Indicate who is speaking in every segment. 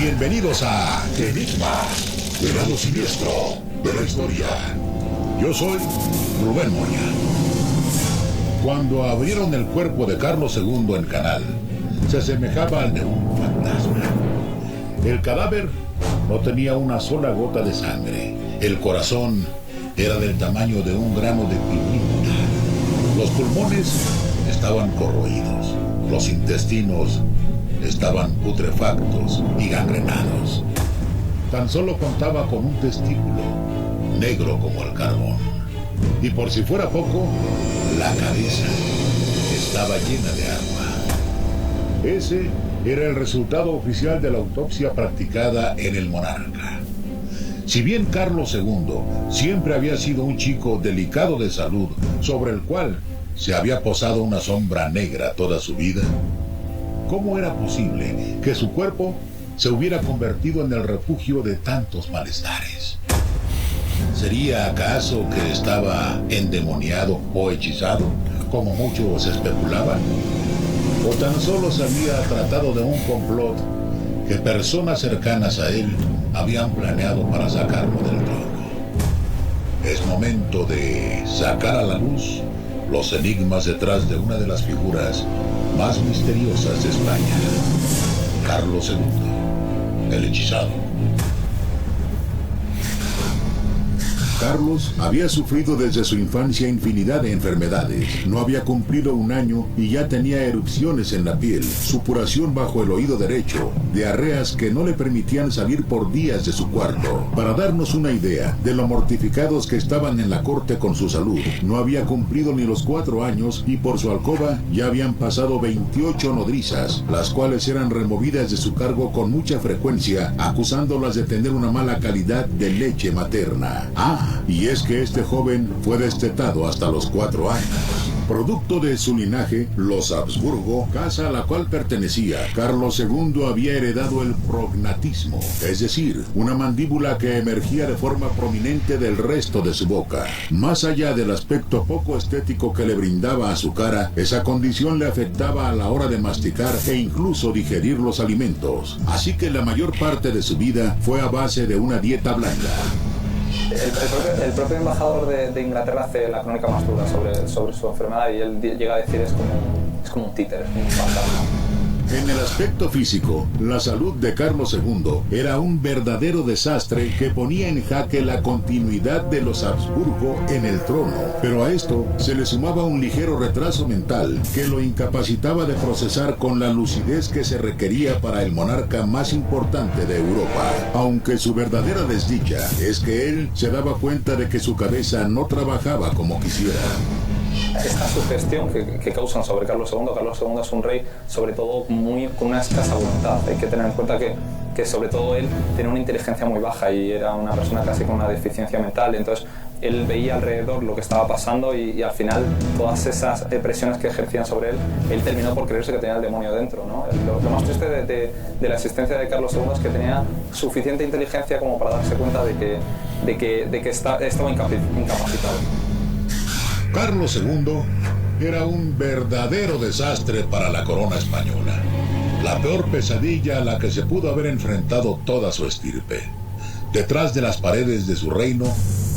Speaker 1: Bienvenidos a Enigma, el lado siniestro de la historia. Yo soy Rubén Moya. Cuando abrieron el cuerpo de Carlos II en Canal, se asemejaba al de un fantasma. El cadáver no tenía una sola gota de sangre. El corazón era del tamaño de un grano de pimienta. Los pulmones estaban corroídos. Los intestinos estaban putrefactos y gangrenados. Tan solo contaba con un testículo, negro como el carbón. Y por si fuera poco, la cabeza estaba llena de agua. Ese era el resultado oficial de la autopsia practicada en el monarca. Si bien Carlos II siempre había sido un chico delicado de salud, sobre el cual se había posado una sombra negra toda su vida, ¿cómo era posible que su cuerpo se hubiera convertido en el refugio de tantos malestares? ¿Sería acaso que estaba endemoniado o hechizado, como muchos especulaban? ¿O tan solo se había tratado de un complot que personas cercanas a él habían planeado para sacarlo del trono? Es momento de sacar a la luz los enigmas detrás de una de las figuras más misteriosas de España. Carlos II, el hechizado. Carlos había sufrido desde su infancia infinidad de enfermedades. No había cumplido un año y ya tenía erupciones en la piel, supuración bajo el oído derecho, diarreas que no le permitían salir por días de su cuarto. Para darnos una idea de lo mortificados que estaban en la corte con su salud, no había cumplido ni los 4 años y por su alcoba ya habían pasado 28 nodrizas, las cuales eran removidas de su cargo con mucha frecuencia, acusándolas de tener una mala calidad de leche materna. Y es que este joven fue destetado hasta los 4 años. Producto de su linaje, los Habsburgo, casa a la cual pertenecía, Carlos II había heredado el prognatismo, es decir, una mandíbula que emergía de forma prominente del resto de su boca. Más allá del aspecto poco estético que le brindaba a su cara, esa condición le afectaba a la hora de masticar e incluso digerir los alimentos. Así que la mayor parte de su vida fue a base de una dieta blanda.
Speaker 2: El propio embajador de Inglaterra hace la crónica más dura sobre su enfermedad y él llega a decir es como un títere, es como un fantasma.
Speaker 1: En el aspecto físico, la salud de Carlos II era un verdadero desastre que ponía en jaque la continuidad de los Habsburgo en el trono. Pero a esto se le sumaba un ligero retraso mental que lo incapacitaba de procesar con la lucidez que se requería para el monarca más importante de Europa. Aunque su verdadera desdicha es que él se daba cuenta de que su cabeza no trabajaba como quisiera.
Speaker 2: Esta sugestión que causan sobre Carlos II es un rey sobre todo con una escasa voluntad. Hay que tener en cuenta que sobre todo él tenía una inteligencia muy baja y era una persona casi con una deficiencia mental. Entonces él veía alrededor lo que estaba pasando y al final todas esas presiones que ejercían sobre él terminó por creerse que tenía el demonio dentro, ¿no? Lo más triste de la existencia de Carlos II es que tenía suficiente inteligencia como para darse cuenta de que estaba incapacitado.
Speaker 1: Carlos II era un verdadero desastre para la corona española. La peor pesadilla a la que se pudo haber enfrentado toda su estirpe. Detrás de las paredes de su reino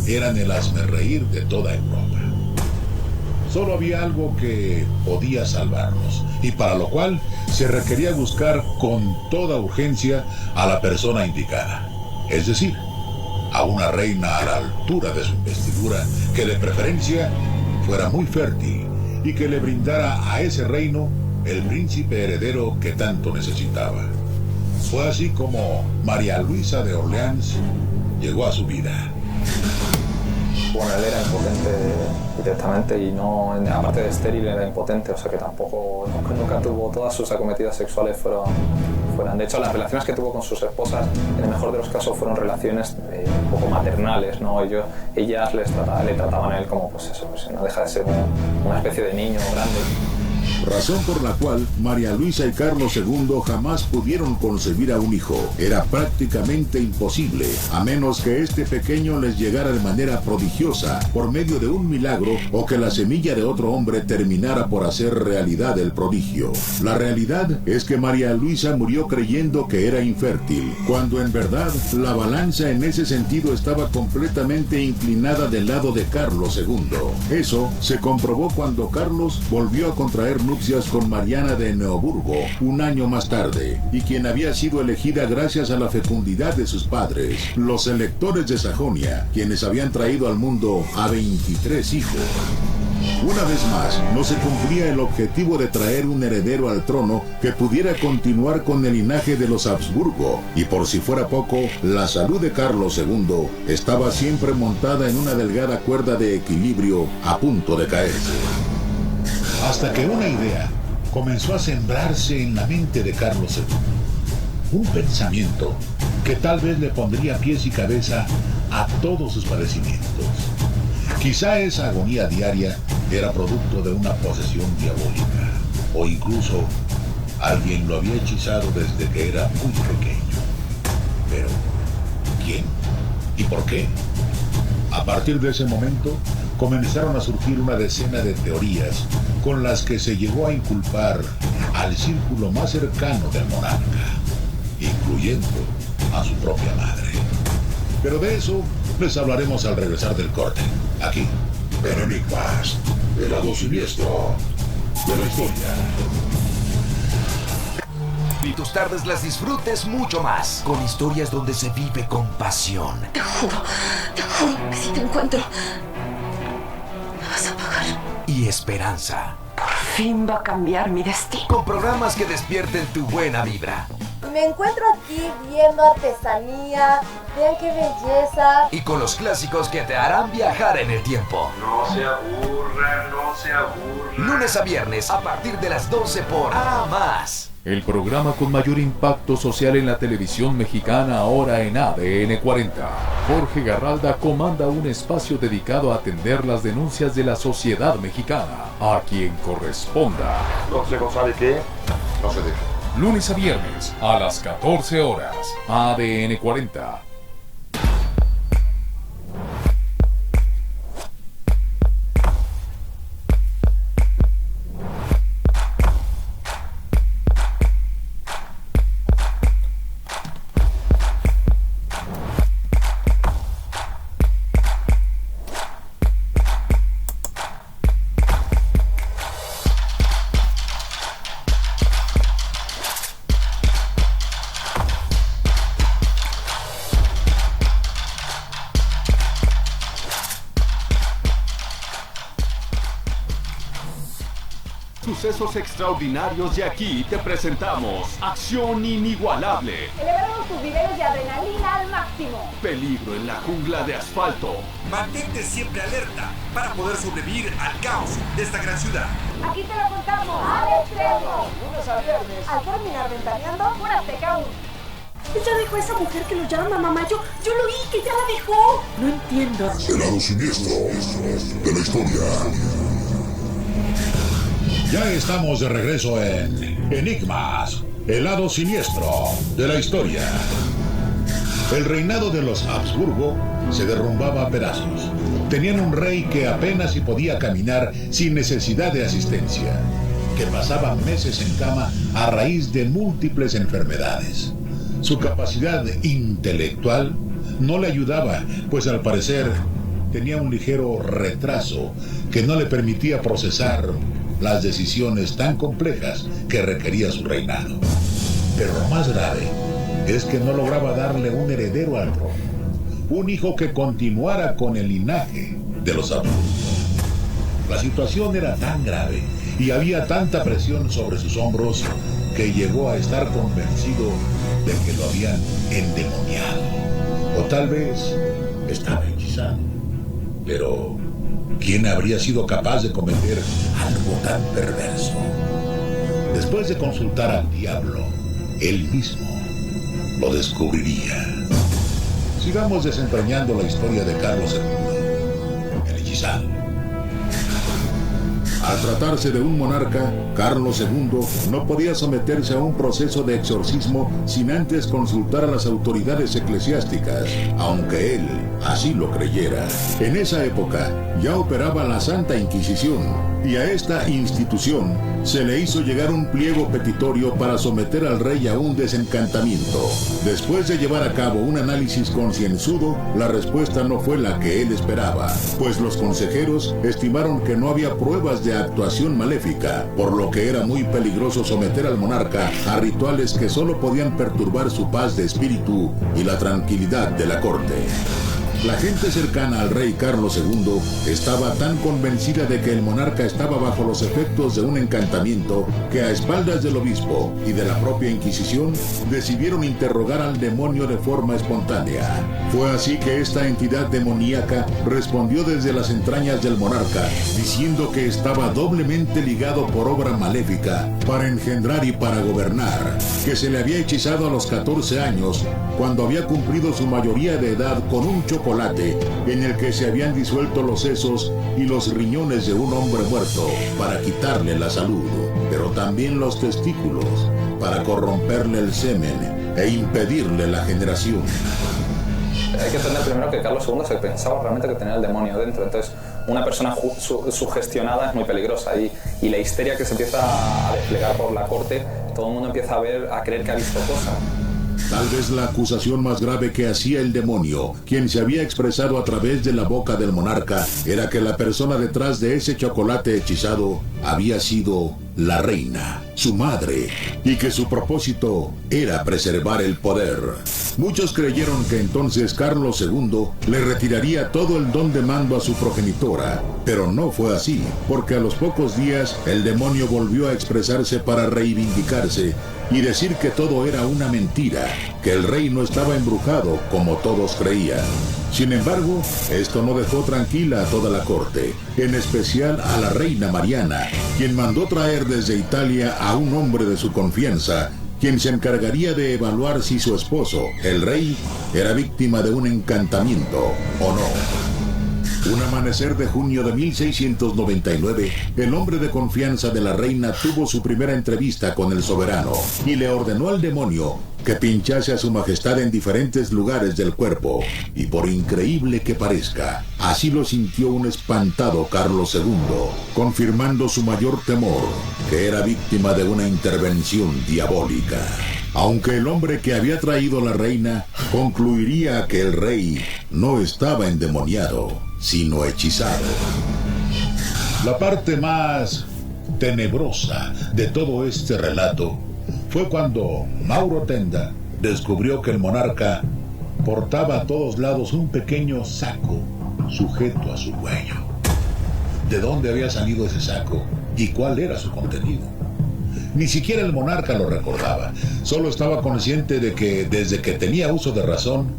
Speaker 1: eran el hazmerreír de toda Europa. Solo había algo que podía salvarlos, y para lo cual se requería buscar con toda urgencia a la persona indicada. Es decir, a una reina a la altura de su investidura, que de preferencia fuera muy fértil y que le brindara a ese reino el príncipe heredero que tanto necesitaba. Fue así como María Luisa de Orleans llegó a su vida.
Speaker 2: Bueno, él era impotente directamente y no, aparte de estéril, era impotente, o sea que tampoco, nunca tuvo, todas sus acometidas sexuales fueron. De hecho, las relaciones que tuvo con sus esposas, en el mejor de los casos, fueron relaciones un poco maternales, ¿no? Ellas le trataban a él como, pues eso, pues no deja de ser una especie de niño grande.
Speaker 1: razón por la cual María Luisa y Carlos II jamás pudieron concebir a un hijo. Era prácticamente imposible, a menos que este pequeño les llegara de manera prodigiosa, por medio de un milagro, o que la semilla de otro hombre terminara por hacer realidad el prodigio. La realidad es que María Luisa murió creyendo que era infértil, cuando en verdad la balanza en ese sentido estaba completamente inclinada del lado de Carlos II. Eso se comprobó cuando Carlos volvió a contraer nupcias con Mariana de Neoburgo un año más tarde, y quien había sido elegida gracias a la fecundidad de sus padres, los electores de Sajonia, quienes habían traído al mundo a 23 hijos. Una vez más, no se cumplía el objetivo de traer un heredero al trono que pudiera continuar con el linaje de los Habsburgo, y por si fuera poco, la salud de Carlos II estaba siempre montada en una delgada cuerda de equilibrio a punto de caerse. Hasta que una idea comenzó a sembrarse en la mente de Carlos II. Un pensamiento que tal vez le pondría pies y cabeza a todos sus padecimientos. Quizá esa agonía diaria era producto de una posesión diabólica, o incluso alguien lo había hechizado desde que era muy pequeño. Pero, ¿quién? ¿Y por qué? A partir de ese momento, comenzaron a surgir una decena de teorías con las que se llegó a inculpar al círculo más cercano del monarca, incluyendo a su propia madre. Pero de eso les hablaremos al regresar del corte, aquí, en Enigmas, el lado siniestro de la historia.
Speaker 3: Y tus tardes las disfrutes mucho más, con historias donde se vive con pasión.
Speaker 4: Te juro que si te encuentro, me vas a pagar.
Speaker 3: Y esperanza.
Speaker 4: Por fin va a cambiar mi destino.
Speaker 3: Con programas que despierten tu buena vibra.
Speaker 5: Me encuentro aquí viendo artesanía, vean qué belleza.
Speaker 3: Y con los clásicos que te harán viajar en el tiempo.
Speaker 6: No se aburran, no se aburran.
Speaker 3: Lunes a viernes a partir de las 12 por A+.
Speaker 7: El programa con mayor impacto social en la televisión mexicana ahora en ADN 40. Jorge Garralda comanda un espacio dedicado a atender las denuncias de la sociedad mexicana, a quien corresponda.
Speaker 6: Consejo, ¿sabe qué? No se deje.
Speaker 7: Lunes a viernes a las 14 horas. ADN 40.
Speaker 8: Sucesos extraordinarios, y aquí te presentamos Acción Inigualable.
Speaker 5: Elevamos tus niveles de adrenalina al máximo.
Speaker 8: Peligro en la jungla de asfalto.
Speaker 9: Mantente siempre alerta para poder sobrevivir al caos de esta gran ciudad.
Speaker 5: Aquí te lo contamos al extremo. Lunes a viernes. Al terminar ventaneando, un azteca aún.
Speaker 4: Ya dejó a esa mujer que lo llama, mamá. Yo lo oí, que ya la dejó. No entiendo.
Speaker 1: El lado siniestro de la historia. Ya estamos de regreso en Enigmas, el lado siniestro de la historia. El reinado de los Habsburgo se derrumbaba a pedazos. Tenían un rey que apenas si podía caminar sin necesidad de asistencia, que pasaba meses en cama a raíz de múltiples enfermedades. Su capacidad intelectual no le ayudaba, pues al parecer tenía un ligero retraso que no le permitía procesar las decisiones tan complejas que requería su reinado. Pero lo más grave es que no lograba darle un heredero al trono, un hijo que continuara con el linaje de los Habsburgo. La situación era tan grave y había tanta presión sobre sus hombros que llegó a estar convencido de que lo habían endemoniado, o tal vez estaba hechizado. Pero ¿quién habría sido capaz de cometer algo tan perverso? Después de consultar al diablo, él mismo lo descubriría. Sigamos desentrañando la historia de Carlos II, el hechizado. Al tratarse de un monarca, Carlos II no podía someterse a un proceso de exorcismo sin antes consultar a las autoridades eclesiásticas, aunque él así lo creyera. En esa época ya operaba la Santa Inquisición, y a esta institución se le hizo llegar un pliego petitorio para someter al rey a un desencantamiento. Después de llevar a cabo un análisis concienzudo, la respuesta no fue la que él esperaba, pues los consejeros estimaron que no había pruebas de actuación maléfica, por lo que era muy peligroso someter al monarca a rituales que solo podían perturbar su paz de espíritu y la tranquilidad de la corte. La gente cercana al rey Carlos II estaba tan convencida de que el monarca estaba bajo los efectos de un encantamiento que a espaldas del obispo y de la propia Inquisición decidieron interrogar al demonio de forma espontánea. Fue así que esta entidad demoníaca respondió desde las entrañas del monarca, diciendo que estaba doblemente ligado por obra maléfica para engendrar y para gobernar, que se le había hechizado a los 14 años, cuando había cumplido su mayoría de edad con un chocolate en el que se habían disuelto los sesos y los riñones de un hombre muerto para quitarle la salud, pero también los testículos para corromperle el semen e impedirle la generación.
Speaker 2: Hay que entender primero que Carlos II se pensaba realmente que tenía el demonio dentro, entonces una persona sugestionada es muy peligrosa y la histeria que se empieza a desplegar por la corte, todo el mundo empieza a creer que ha visto cosas.
Speaker 1: Tal vez la acusación más grave que hacía el demonio, quien se había expresado a través de la boca del monarca, era que la persona detrás de ese chocolate hechizado había sido la reina, su madre, y que su propósito era preservar el poder. Muchos creyeron que entonces Carlos II le retiraría todo el don de mando a su progenitora, pero no fue así, porque a los pocos días el demonio volvió a expresarse para reivindicarse y decir que todo era una mentira, que el rey no estaba embrujado como todos creían. Sin embargo, esto no dejó tranquila a toda la corte, en especial a la reina Mariana, quien mandó traer desde Italia a un hombre de su confianza, quien se encargaría de evaluar si su esposo, el rey, era víctima de un encantamiento o no. Un amanecer de junio de 1699, el hombre de confianza de la reina tuvo su primera entrevista con el soberano y le ordenó al demonio que pinchase a su majestad en diferentes lugares del cuerpo, y por increíble que parezca, así lo sintió un espantado Carlos II, confirmando su mayor temor, que era víctima de una intervención diabólica. Aunque el hombre que había traído a la reina concluiría que el rey no estaba endemoniado, sino hechizado. La parte más tenebrosa de todo este relato fue cuando Mauro Tenda descubrió que el monarca portaba a todos lados un pequeño saco sujeto a su cuello. ¿De dónde había salido ese saco y cuál era su contenido? Ni siquiera el monarca lo recordaba, solo estaba consciente de que desde que tenía uso de razón,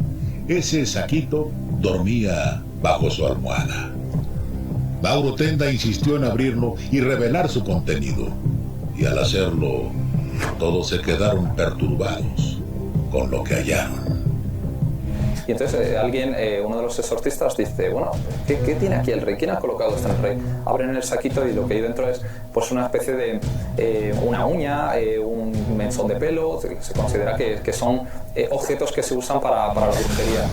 Speaker 1: ese saquito dormía bajo su almohada. Mauro Tenda insistió en abrirlo y revelar su contenido, y al hacerlo, todos se quedaron perturbados con lo que hallaron.
Speaker 2: Y entonces uno de los exorcistas dice, bueno, ¿qué tiene aquí el rey? ¿Quién ha colocado esto en el rey? Abren el saquito y lo que hay dentro es pues una especie de una uña, un mechón de pelo. Se considera que son objetos que se usan para la brujería.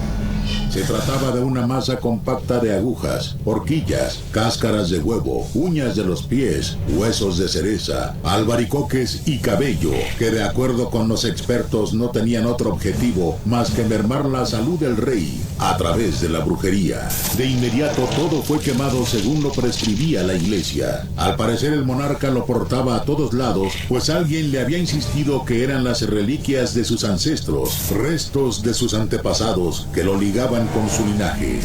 Speaker 1: Se trataba de una masa compacta de agujas, horquillas, cáscaras de huevo, uñas de los pies, huesos de cereza, albaricoques y cabello, que de acuerdo con los expertos no tenían otro objetivo más que mermar la salud del rey a través de la brujería. De inmediato todo fue quemado según lo prescribía la iglesia. Al parecer el monarca lo portaba a todos lados, pues alguien le había insistido que eran las reliquias de sus ancestros, restos de sus antepasados que lo ligaban con su linaje.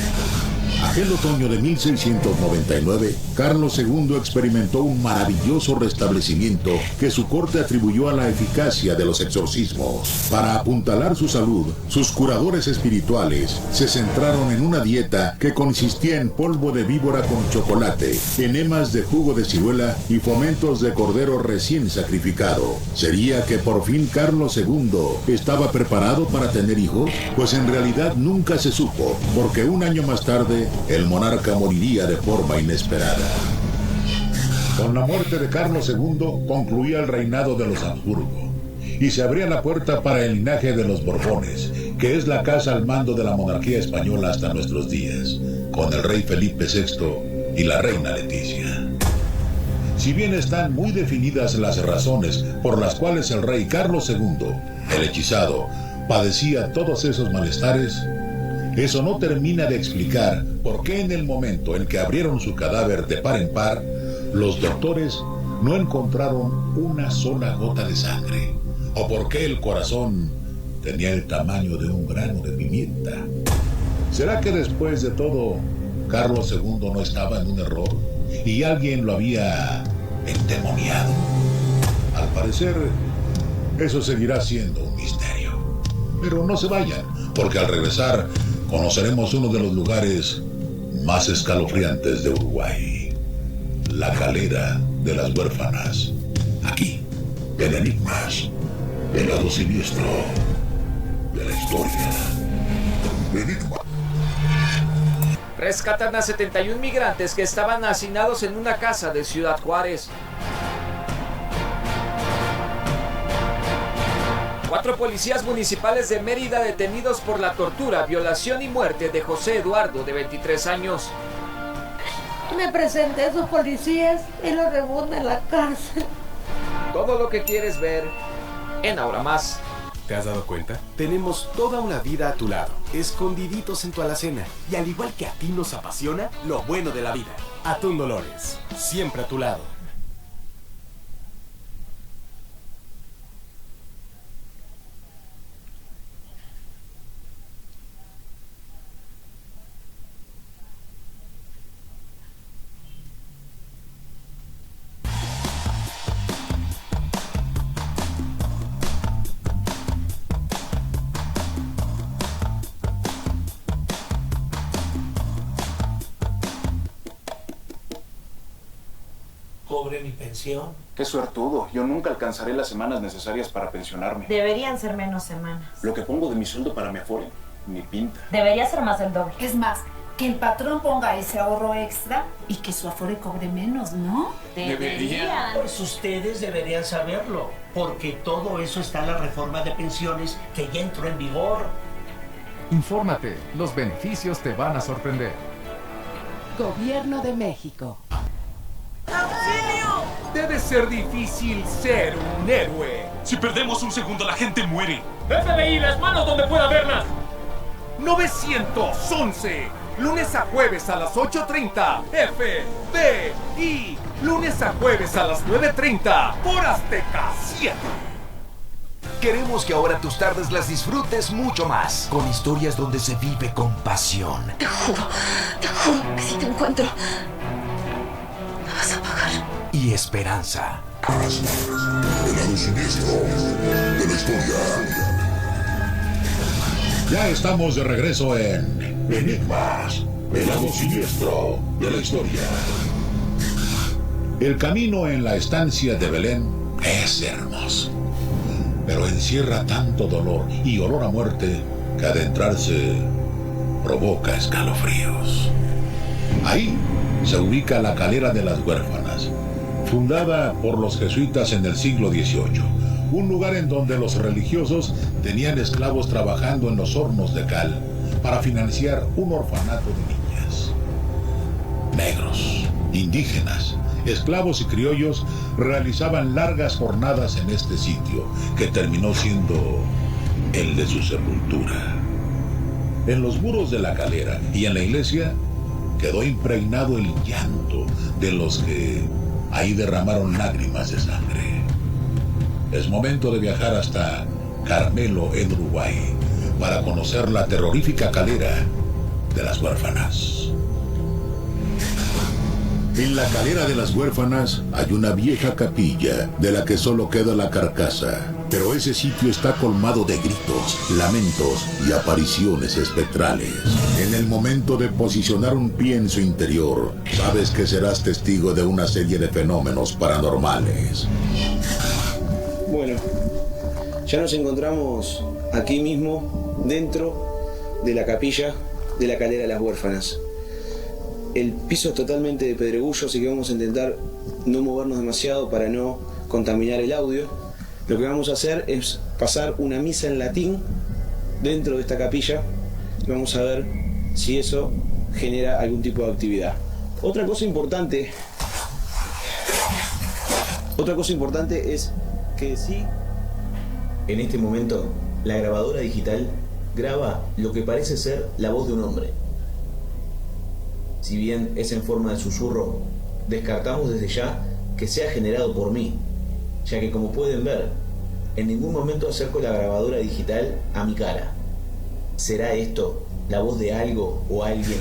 Speaker 1: Aquel otoño de 1699, Carlos II experimentó un maravilloso restablecimiento que su corte atribuyó a la eficacia de los exorcismos. Para apuntalar su salud, sus curadores espirituales se centraron en una dieta que consistía en polvo de víbora con chocolate, enemas de jugo de ciruela y fomentos de cordero recién sacrificado. ¿Sería que por fin Carlos II estaba preparado para tener hijos? Pues en realidad nunca se supo, porque un año más tarde el monarca moriría de forma inesperada. Con la muerte de Carlos II concluía el reinado de los Habsburgo y se abría la puerta para el linaje de los Borbones, que es la casa al mando de la monarquía española hasta nuestros días, con el rey Felipe VI y la reina Leticia. Si bien están muy definidas las razones por las cuales el rey Carlos II, el hechizado, padecía todos esos malestares, eso no termina de explicar por qué en el momento en que abrieron su cadáver de par en par, los doctores no encontraron una sola gota de sangre, o por qué el corazón tenía el tamaño de un grano de pimienta. ¿Será que después de todo, Carlos II no estaba en un error y alguien lo había endemoniado? Al parecer, eso seguirá siendo un misterio. Pero no se vayan, porque al regresar conoceremos uno de los lugares más escalofriantes de Uruguay, la Calera de las Huérfanas. Aquí, en Enigmas, el lado siniestro de la historia. Enigma.
Speaker 10: Rescatan a 71 migrantes que estaban hacinados en una casa de Ciudad Juárez. 4 policías municipales de Mérida detenidos por la tortura, violación y muerte de José Eduardo, de 23 años.
Speaker 11: Me presenté a esos policías y los reúno en la cárcel.
Speaker 10: Todo lo que quieres ver en Ahora Más.
Speaker 12: ¿Te has dado cuenta? Tenemos toda una vida a tu lado, escondiditos en tu alacena. Y al igual que a ti nos apasiona, lo bueno de la vida. Atún Dolores, siempre a tu lado.
Speaker 13: Cobre mi pensión.
Speaker 14: Qué suertudo. Yo nunca alcanzaré las semanas necesarias para pensionarme.
Speaker 15: Deberían ser menos semanas.
Speaker 14: Lo que pongo de mi sueldo para mi afore, ni pinta.
Speaker 15: Debería ser más del doble.
Speaker 16: Es más, que el patrón ponga ese ahorro extra y que su afore cobre menos, ¿no?
Speaker 13: Deberían. Pues ustedes deberían saberlo, porque todo eso está en la reforma de pensiones que ya entró en vigor.
Speaker 7: Infórmate, los beneficios te van a sorprender.
Speaker 17: Gobierno de México.
Speaker 8: ¡Auxilio! Debe ser difícil ser un héroe.
Speaker 9: Si perdemos un segundo, la gente muere.
Speaker 8: FBI, las manos donde pueda verlas. 911. Lunes a jueves a las 8:30. FBI. Lunes a jueves a las 9:30. Por Azteca 7.
Speaker 3: Queremos que ahora tus tardes las disfrutes mucho más, con historias donde se vive con pasión.
Speaker 4: Te juro que si te encuentro, me vas a pagar.
Speaker 3: Y esperanza.
Speaker 1: El lado siniestro de la historia. Ya estamos de regreso en Enigmas, el lado siniestro de la historia. El camino en la estancia de Belén es hermoso, pero encierra tanto dolor y olor a muerte que adentrarse provoca escalofríos. Ahí se ubica la Calera de las Huérfanas, fundada por los jesuitas en el siglo XVIII, un lugar en donde los religiosos tenían esclavos trabajando en los hornos de cal para financiar un orfanato de niñas. Negros, indígenas, esclavos y criollos realizaban largas jornadas en este sitio, que terminó siendo el de su sepultura. En los muros de la Calera y en la iglesia quedó impregnado el llanto de los que ahí derramaron lágrimas de sangre. Es momento de viajar hasta Carmelo, en Uruguay, para conocer la terrorífica Calera de las Huérfanas. En la Calera de las Huérfanas hay una vieja capilla de la que solo queda la carcasa, pero ese sitio está colmado de gritos, lamentos y apariciones espectrales. En el momento de posicionar un pie en su interior, sabes que serás testigo de una serie de fenómenos paranormales.
Speaker 18: Bueno, ya nos encontramos aquí mismo, dentro de la capilla de la Calera de las Huérfanas. El piso es totalmente de pedregullo, así que vamos a intentar no movernos demasiado para no contaminar el audio. Lo que vamos a hacer es pasar una misa en latín dentro de esta capilla y vamos a ver si eso genera algún tipo de actividad. Otra cosa importante es que sí, en este momento la grabadora digital graba lo que parece ser la voz de un hombre. Si bien es en forma de susurro, descartamos desde ya que sea generado por mí, ya que como pueden ver, en ningún momento acerco la grabadora digital a mi cara. ¿Será esto la voz de algo o alguien?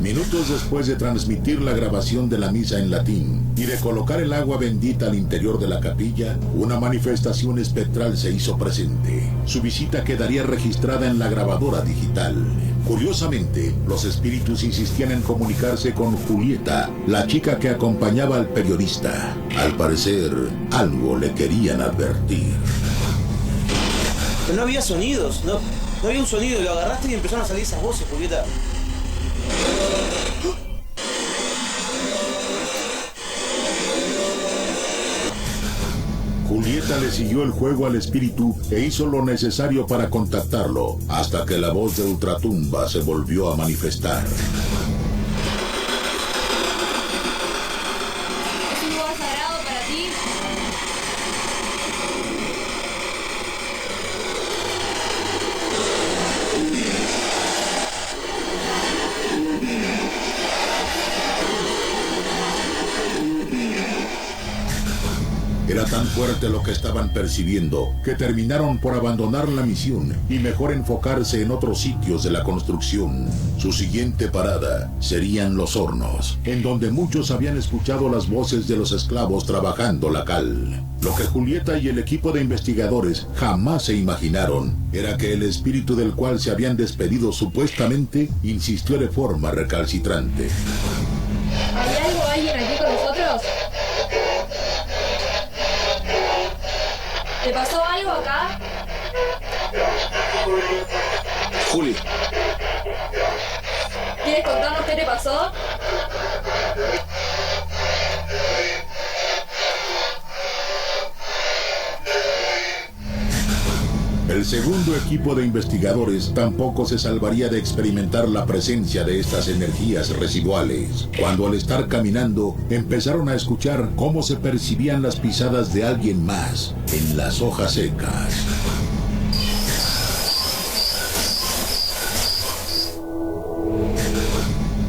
Speaker 1: Minutos después de transmitir la grabación de la misa en latín y de colocar el agua bendita al interior de la capilla, una manifestación espectral se hizo presente. Su visita quedaría registrada en la grabadora digital. Curiosamente, los espíritus insistían en comunicarse con Julieta, la chica que acompañaba al periodista. Al parecer, algo le querían advertir.
Speaker 18: Pero no había sonidos, no había un sonido, lo agarraste y empezaron a salir esas voces, Julieta.
Speaker 1: Julieta le siguió el juego al espíritu e hizo lo necesario para contactarlo, hasta que la voz de Ultratumba se volvió a manifestar.
Speaker 19: ¿Es un lugar sagrado para ti?
Speaker 1: Era tan fuerte lo que estaban percibiendo que terminaron por abandonar la misión y mejor enfocarse en otros sitios de la construcción. Su siguiente parada serían los hornos, en donde muchos habían escuchado las voces de los esclavos trabajando la cal. Lo que Julieta y el equipo de investigadores jamás se imaginaron era que el espíritu del cual se habían despedido supuestamente insistió de forma recalcitrante.
Speaker 19: ¿Hay alguien aquí con nosotros? ¿Te pasó algo acá?
Speaker 18: Juli.
Speaker 19: ¿Quieres contarnos qué te pasó?
Speaker 1: El segundo equipo de investigadores tampoco se salvaría de experimentar la presencia de estas energías residuales, cuando al estar caminando empezaron a escuchar cómo se percibían las pisadas de alguien más en las hojas secas.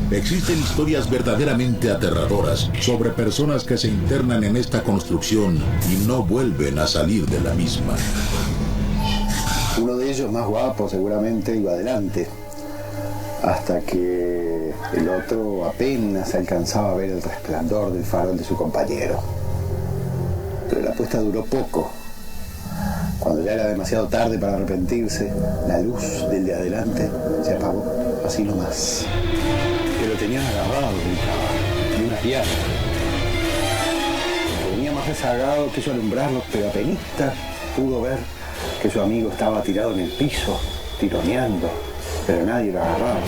Speaker 1: Existen historias verdaderamente aterradoras sobre personas que se internan en esta construcción y no vuelven a salir de la misma.
Speaker 20: Uno de ellos, más guapo seguramente, iba adelante, hasta que el otro apenas alcanzaba a ver el resplandor del farol de su compañero. Pero la apuesta duró poco. Cuando ya era demasiado tarde para arrepentirse, la luz del de adelante se apagó, así nomás. Que lo tenían agarrado, gritaba, de una pierna. Venía más rezagado que eso alumbrarlo, pero apenas pudo ver que su amigo estaba tirado en el piso, tironeando, pero nadie lo agarraba.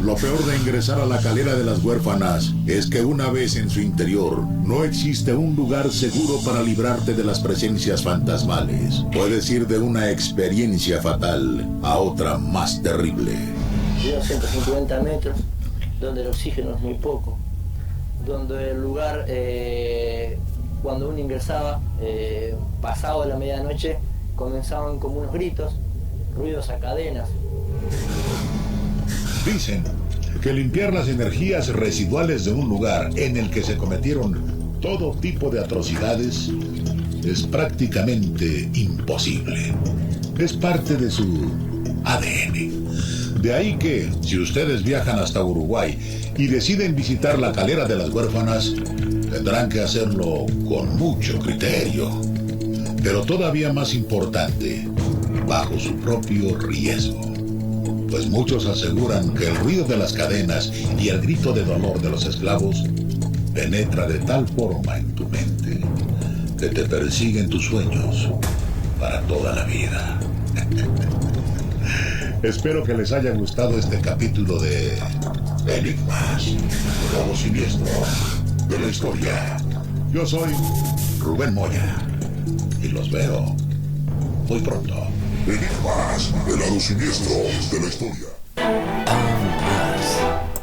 Speaker 1: Lo peor de ingresar a la calera de las huérfanas es que una vez en su interior no existe un lugar seguro para librarte de las presencias fantasmales. Puedes ir de una experiencia fatal a otra más terrible.
Speaker 21: Vivo a 150 metros, donde el oxígeno es muy poco, donde el lugar, cuando uno ingresaba, pasado de la medianoche, comenzaban como unos gritos, ruidos a cadenas.
Speaker 1: Dicen que limpiar las energías residuales de un lugar en el que se cometieron todo tipo de atrocidades es prácticamente imposible. Es parte de su ADN. De ahí que, si ustedes viajan hasta Uruguay y deciden visitar la calera de las huérfanas, tendrán que hacerlo con mucho criterio. Pero todavía más importante, bajo su propio riesgo. Pues muchos aseguran que el ruido de las cadenas y el grito de dolor de los esclavos penetra de tal forma en tu mente que te persigue en tus sueños para toda la vida. Espero que les haya gustado este capítulo de Enigmas, el lado siniestro de la historia. Yo soy Rubén Moya y los veo muy pronto. Enigmas, el lado siniestro de la historia.
Speaker 3: Aún más.